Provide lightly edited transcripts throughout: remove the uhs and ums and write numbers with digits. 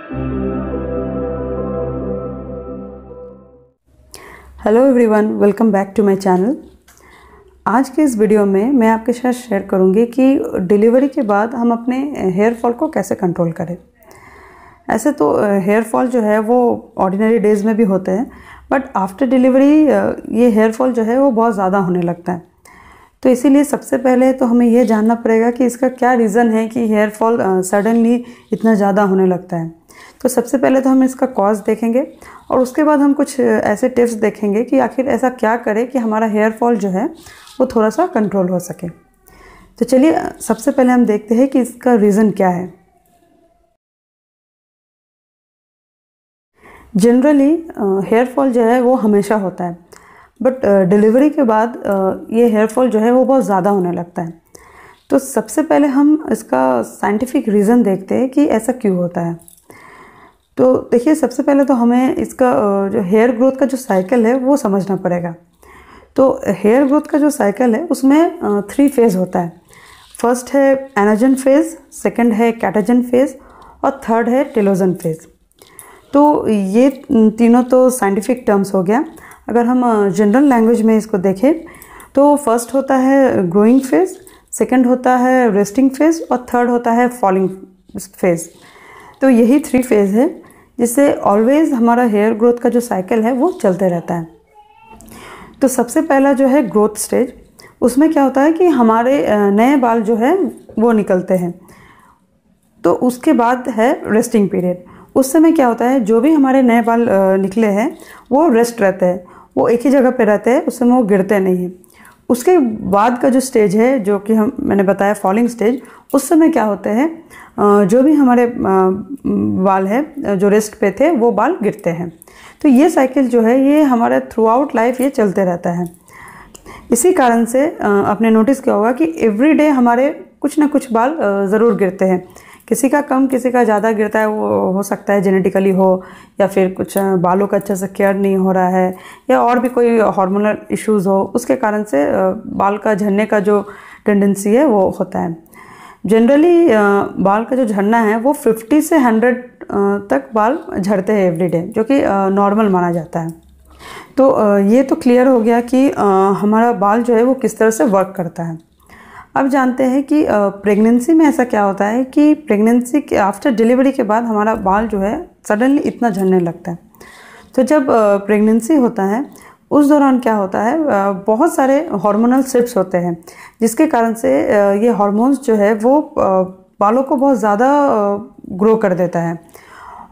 Hello everyone, welcome back to my channel. आज के इस वीडियो में मैं आपके साथ शेयर करूंगी कि डिलीवरी के बाद हम अपने हेयर फॉल को कैसे कंट्रोल करें। ऐसे तो हेयर फॉल जो है वो ऑर्डिनरी डेज़ में भी होते हैं, बट आफ्टर डिलीवरी ये हेयर फॉल जो है वो बहुत ज़्यादा होने लगता है। तो इसीलिए सबसे पहले तो हमें ये जानना पड़ेगा कि इसका क्या रीज़न है कि हेयर फॉल सडनली इतना ज़्यादा होने लगता है। तो सबसे पहले तो हम इसका कॉज देखेंगे और उसके बाद हम कुछ ऐसे टिप्स देखेंगे कि आखिर ऐसा क्या करें कि हमारा हेयर फॉल जो है वो थोड़ा सा कंट्रोल हो सके। तो चलिए सबसे पहले हम देखते हैं कि इसका रीज़न क्या है। जनरली हेयर फॉल जो है वो हमेशा होता है, बट डिलीवरी के बाद ये हेयर फॉल जो है वो बहुत ज़्यादा होने लगता है। तो सबसे पहले हम इसका साइंटिफिक रीज़न देखते हैं कि ऐसा क्यों होता है। तो देखिए, सबसे पहले तो हमें इसका जो हेयर ग्रोथ का जो साइकिल है वो समझना पड़ेगा। तो हेयर ग्रोथ का जो साइकिल है उसमें 3 फेज़ होता है। फर्स्ट है एनाजन फेज़, सेकंड है कैटाजन फेज़ और थर्ड है टेलोजन फेज़। तो ये तीनों तो साइंटिफिक टर्म्स हो गया। अगर हम जनरल लैंग्वेज में इसको देखें तो फर्स्ट होता है ग्रोइंग फेज़, सेकंड होता है रेस्टिंग फेज़ और थर्ड होता है फॉलिंग फेज़। तो यही 3 फेज़ है जिससे ऑलवेज़ हमारा हेयर ग्रोथ का जो साइकिल है वो चलते रहता है। तो सबसे पहला जो है ग्रोथ स्टेज, उसमें क्या होता है कि हमारे नए बाल जो है वो निकलते हैं। तो उसके बाद है रेस्टिंग पीरियड। उस समय क्या होता है, जो भी हमारे नए बाल निकले हैं वो रेस्ट रहते हैं, वो एक ही जगह पे रहते हैं, उस समय वो गिरते नहीं हैं। उसके बाद का जो स्टेज है जो कि मैंने बताया फॉलिंग स्टेज, उस समय क्या होते हैं, जो भी हमारे बाल है जो रेस्ट पे थे वो बाल गिरते हैं। तो ये साइकिल जो है ये हमारे थ्रू आउट लाइफ ये चलते रहता है। इसी कारण से आपने नोटिस किया होगा कि एवरीडे हमारे कुछ ना कुछ बाल ज़रूर गिरते हैं। किसी का कम, किसी का ज़्यादा गिरता है। वो हो सकता है जेनेटिकली हो, या फिर कुछ बालों का अच्छे से केयर नहीं हो रहा है, या और भी कोई हार्मोनल इश्यूज़ हो, उसके कारण से बाल का झड़ने का जो टेंडेंसी है वो होता है। जनरली बाल का जो झड़ना है वो 50 से 100 तक बाल झड़ते हैं एवरीडे, जो कि नॉर्मल माना जाता है। तो ये तो क्लियर हो गया कि हमारा बाल जो है वो किस तरह से वर्क करता है। अब जानते हैं कि प्रेगनेंसी में ऐसा क्या होता है कि प्रेगनेंसी के आफ्टर डिलीवरी के बाद हमारा बाल जो है सडनली इतना झड़ने लगता है। तो जब प्रेगनेंसी होता है उस दौरान क्या होता है, बहुत सारे हार्मोनल शिफ्ट्स होते हैं, जिसके कारण से ये हार्मोन्स जो है वो बालों को बहुत ज़्यादा ग्रो कर देता है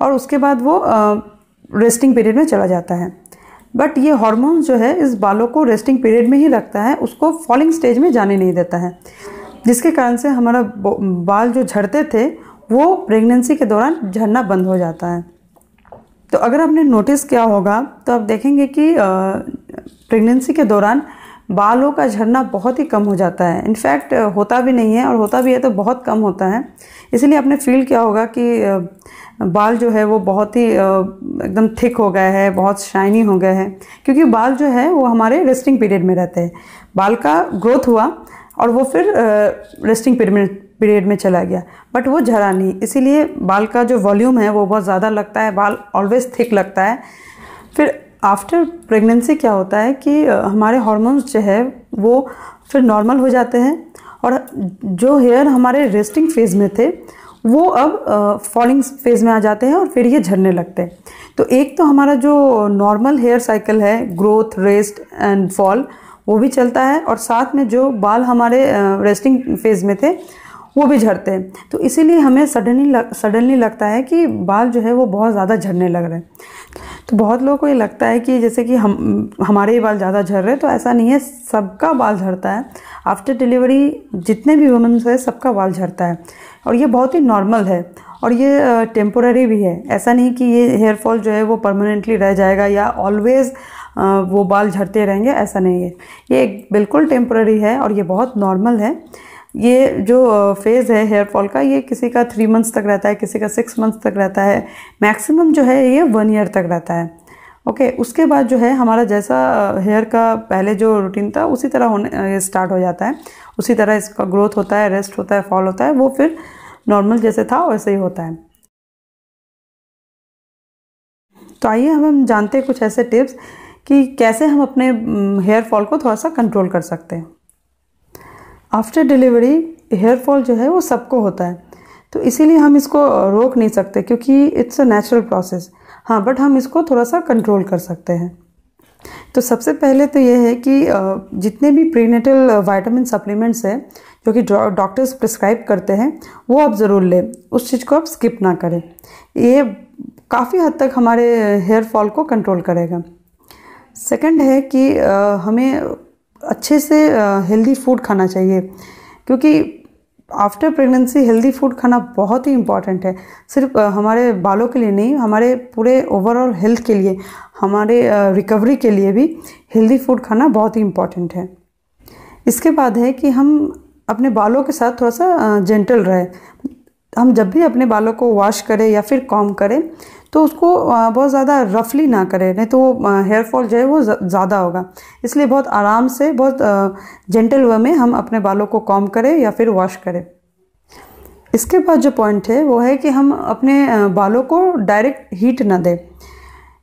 और उसके बाद वो रेस्टिंग पीरियड में चला जाता है। बट ये हार्मोन्स जो है इस बालों को रेस्टिंग पीरियड में ही रखता है, उसको फॉलिंग स्टेज में जाने नहीं देता है, जिसके कारण से हमारा बाल जो झड़ते थे वो प्रेगनेंसी के दौरान झड़ना बंद हो जाता है। तो अगर आपने नोटिस किया होगा तो आप देखेंगे कि प्रेगनेंसी के दौरान बालों का झड़ना बहुत ही कम हो जाता है। इनफैक्ट होता भी नहीं है, और होता भी है तो बहुत कम होता है। इसलिए आपने फील किया होगा कि बाल जो है वो बहुत ही एकदम थिक हो गए हैं, बहुत शाइनी हो गए हैं, क्योंकि बाल जो है वो हमारे रेस्टिंग पीरियड में रहते हैं। बाल का ग्रोथ हुआ और वो फिर रेस्टिंग पीरियड में चला गया, बट वो झड़ा नहीं। इसीलिए बाल का जो वॉल्यूम है वो बहुत ज़्यादा लगता है, बाल ऑलवेज थिक लगता है। फिर आफ्टर प्रेगनेंसी क्या होता है कि हमारे हार्मोन्स जो है वो फिर नॉर्मल हो जाते हैं, और जो हेयर हमारे रेस्टिंग फेज़ में थे वो अब फॉलिंग फेज़ में आ जाते हैं और फिर ये झड़ने लगते हैं। तो एक तो हमारा जो नॉर्मल हेयर साइकिल है, ग्रोथ, रेस्ट एंड फॉल, वो भी चलता है, और साथ में जो बाल हमारे रेस्टिंग फेज़ में थे वो भी झड़ते हैं। तो इसीलिए हमें सडनली लगता है कि बाल जो है वो बहुत ज़्यादा झड़ने लग रहे हैं। तो बहुत लोगों को ये लगता है कि जैसे कि हमारे ही बाल ज़्यादा झड़ रहे हैं, तो ऐसा नहीं है, सबका बाल झड़ता है। आफ्टर डिलीवरी जितने भी वुमेन्स हैं सबका बाल झड़ता है, और ये बहुत ही नॉर्मल है, और ये टेम्पोररी भी है। ऐसा नहीं कि ये हेयर फॉल जो है वो परमानेंटली रह जाएगा या ऑलवेज़ वो बाल झड़ते रहेंगे, ऐसा नहीं है। ये बिल्कुल टेम्पोररी है और ये बहुत नॉर्मल है। ये जो फेज़ है हेयर फॉल का, ये किसी का 3 मंथ्स तक रहता है, किसी का 6 मंथ्स तक रहता है, मैक्सिमम जो है ये 1 ईयर तक रहता है। ओके, उसके बाद जो है हमारा जैसा हेयर का पहले जो रूटीन था उसी तरह होने स्टार्ट हो जाता है, उसी तरह इसका ग्रोथ होता है, रेस्ट होता है, फॉल होता है, वो फिर नॉर्मल जैसे था वैसे ही होता है। तो आइए हम जानते हैं कुछ ऐसे टिप्स कि कैसे हम अपने हेयर फॉल को थोड़ा सा कंट्रोल कर सकते हैं। आफ्टर डिलीवरी हेयर फॉल जो है वो सबको होता है, तो इसीलिए हम इसको रोक नहीं सकते क्योंकि इट्स अ नेचुरल प्रोसेस। हाँ, बट हम इसको थोड़ा सा कंट्रोल कर सकते हैं। तो सबसे पहले तो ये है कि जितने भी प्रीनेटल विटामिन सप्लीमेंट्स हैं जो कि डॉक्टर्स प्रिस्क्राइब करते हैं वो आप ज़रूर लें, उस चीज़ को आप स्किप ना करें। ये काफ़ी हद तक हमारे हेयर फॉल को कंट्रोल करेगा। सेकंड है कि हमें अच्छे से हेल्दी फूड खाना चाहिए, क्योंकि आफ्टर प्रेगनेंसी हेल्दी फूड खाना बहुत ही इम्पॉर्टेंट है। सिर्फ हमारे बालों के लिए नहीं, हमारे पूरे ओवरऑल हेल्थ के लिए, हमारे रिकवरी के लिए भी हेल्दी फूड खाना बहुत ही इम्पॉर्टेंट है। इसके बाद है कि हम अपने बालों के साथ थोड़ा सा जेंटल रहे। हम जब भी अपने बालों को वॉश करें या फिर कॉम्ब करें तो उसको बहुत ज़्यादा रफली ना करें, नहीं तो हेयर फॉल जो है वो ज़्यादा होगा। इसलिए बहुत आराम से, बहुत जेंटल वे में हम अपने बालों को कॉम्ब करें या फिर वॉश करें। इसके बाद जो पॉइंट है वो है कि हम अपने बालों को डायरेक्ट हीट ना दें।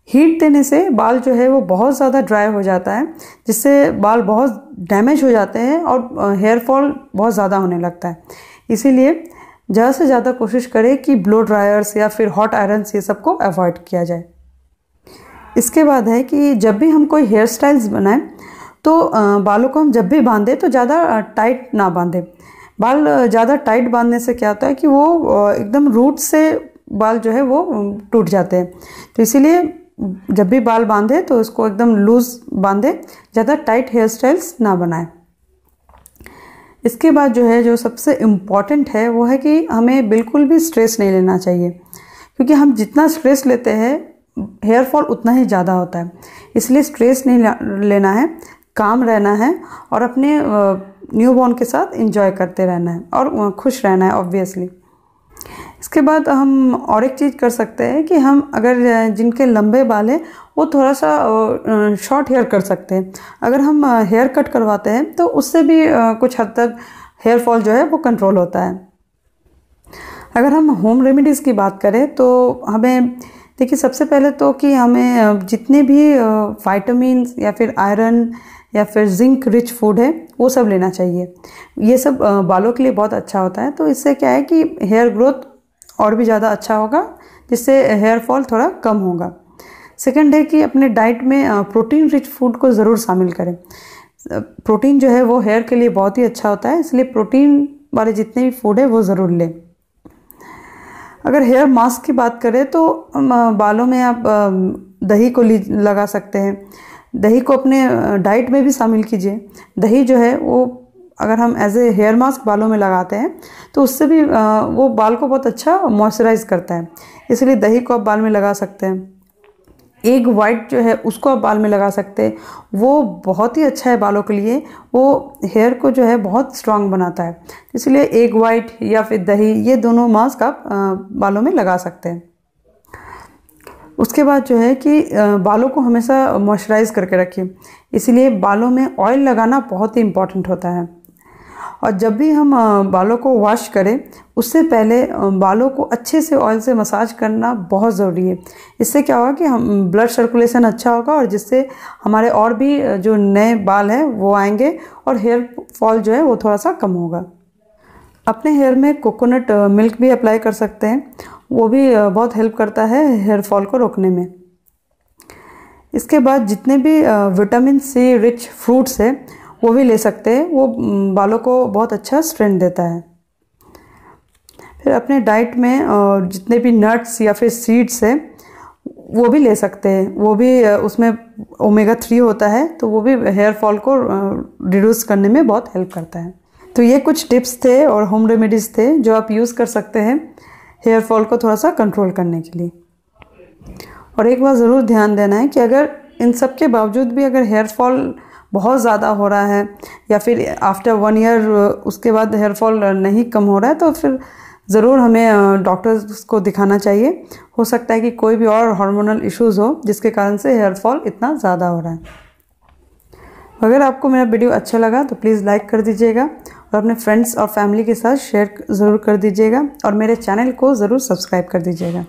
हीट देने से बाल जो है वो बहुत ज़्यादा ड्राई हो जाता है, जिससे बाल बहुत डैमेज हो जाते हैं और हेयर फॉल बहुत ज़्यादा होने लगता है। इसीलिए ज़्यादा से ज़्यादा कोशिश करें कि ब्लो ड्रायर्स या फिर हॉट आयरन्स ये सबको अवॉइड किया जाए। इसके बाद है कि जब भी हम कोई हेयर स्टाइल्स बनाएं तो बालों को हम जब भी बांधें तो ज़्यादा टाइट ना बांधें। बाल ज़्यादा टाइट बांधने से क्या होता है कि वो एकदम रूट से बाल जो है वो टूट जाते हैं। तो इसीलिए जब भी बाल बांधे तो उसको एकदम लूज बांधे, ज़्यादा टाइट हेयर स्टाइल्स ना बनाएं। इसके बाद जो है, जो सबसे इम्पॉर्टेंट है वो है कि हमें बिल्कुल भी स्ट्रेस नहीं लेना चाहिए, क्योंकि हम जितना स्ट्रेस लेते हैं हेयर फॉल उतना ही ज़्यादा होता है। इसलिए स्ट्रेस नहीं लेना है, काम रहना है और अपने न्यूबॉर्न के साथ एंजॉय करते रहना है और खुश रहना है ऑब्वियसली। इसके बाद हम और एक चीज़ कर सकते हैं कि हम अगर जिनके लंबे बाल हैं वो थोड़ा सा शॉर्ट हेयर कर सकते हैं। अगर हम हेयर कट करवाते हैं तो उससे भी कुछ हद तक हेयर फॉल जो है वो कंट्रोल होता है। अगर हम होम रेमेडीज़ की बात करें तो हमें देखिए, सबसे पहले तो कि हमें जितने भी विटामिन्स या फिर आयरन या फिर जिंक रिच फूड है वो सब लेना चाहिए। ये सब बालों के लिए बहुत अच्छा होता है। तो इससे क्या है कि हेयर ग्रोथ और भी ज़्यादा अच्छा होगा, जिससे हेयर फॉल थोड़ा कम होगा। सेकंड है कि अपने डाइट में प्रोटीन रिच फूड को ज़रूर शामिल करें। प्रोटीन जो है वो हेयर के लिए बहुत ही अच्छा होता है, इसलिए प्रोटीन वाले जितने भी फूड है वो ज़रूर लें। अगर हेयर मास्क की बात करें तो बालों में आप दही को लगा सकते हैं। दही को अपने डाइट में भी शामिल कीजिए। दही जो है वो अगर हम एज ए हेयर मास्क बालों में लगाते हैं तो उससे भी वो बाल को बहुत अच्छा मॉइस्चराइज करता है, इसलिए दही को आप बाल में लगा सकते हैं। एग वाइट जो है उसको आप बाल में लगा सकते हैं, वो बहुत ही अच्छा है बालों के लिए। वो हेयर को जो है बहुत स्ट्रांग बनाता है, इसलिए एग वाइट या फिर दही, ये दोनों मास्क आप बालों में लगा सकते हैं। उसके बाद जो है कि बालों को हमेशा मॉइस्चराइज करके रखिए, इसीलिए बालों में ऑयल लगाना बहुत ही इम्पॉर्टेंट होता है। और जब भी हम बालों को वॉश करें उससे पहले बालों को अच्छे से ऑयल से मसाज करना बहुत ज़रूरी है। इससे क्या होगा कि हम ब्लड सर्कुलेशन अच्छा होगा और जिससे हमारे और भी जो नए बाल हैं वो आएंगे और हेयर फॉल जो है वो थोड़ा सा कम होगा। अपने हेयर में कोकोनट मिल्क भी अप्लाई कर सकते हैं, वो भी बहुत हेल्प करता है हेयर फॉल को रोकने में। इसके बाद जितने भी विटामिन सी रिच फ्रूट्स है वो भी ले सकते हैं, वो बालों को बहुत अच्छा स्ट्रेंथ देता है। फिर अपने डाइट में जितने भी नट्स या फिर सीड्स हैं वो भी ले सकते हैं, वो भी उसमें ओमेगा 3 होता है, तो वो भी हेयर फॉल को रिड्यूस करने में बहुत हेल्प करता है। तो ये कुछ टिप्स थे और होम रेमेडीज़ थे जो आप यूज़ कर सकते हैं हेयर फॉल को थोड़ा सा कंट्रोल करने के लिए। और एक बात ज़रूर ध्यान देना है कि अगर इन सब के बावजूद भी अगर हेयर फॉल बहुत ज़्यादा हो रहा है या फिर आफ्टर 1 ईयर उसके बाद हेयर फॉल नहीं कम हो रहा है, तो फिर ज़रूर हमें डॉक्टर्स को दिखाना चाहिए। हो सकता है कि कोई भी और हार्मोनल इश्यूज़ हो जिसके कारण से हेयर फॉल इतना ज़्यादा हो रहा है। अगर आपको मेरा वीडियो अच्छा लगा तो प्लीज़ लाइक कर दीजिएगा और अपने फ्रेंड्स और फैमिली के साथ शेयर ज़रूर कर दीजिएगा और मेरे चैनल को ज़रूर सब्सक्राइब कर दीजिएगा।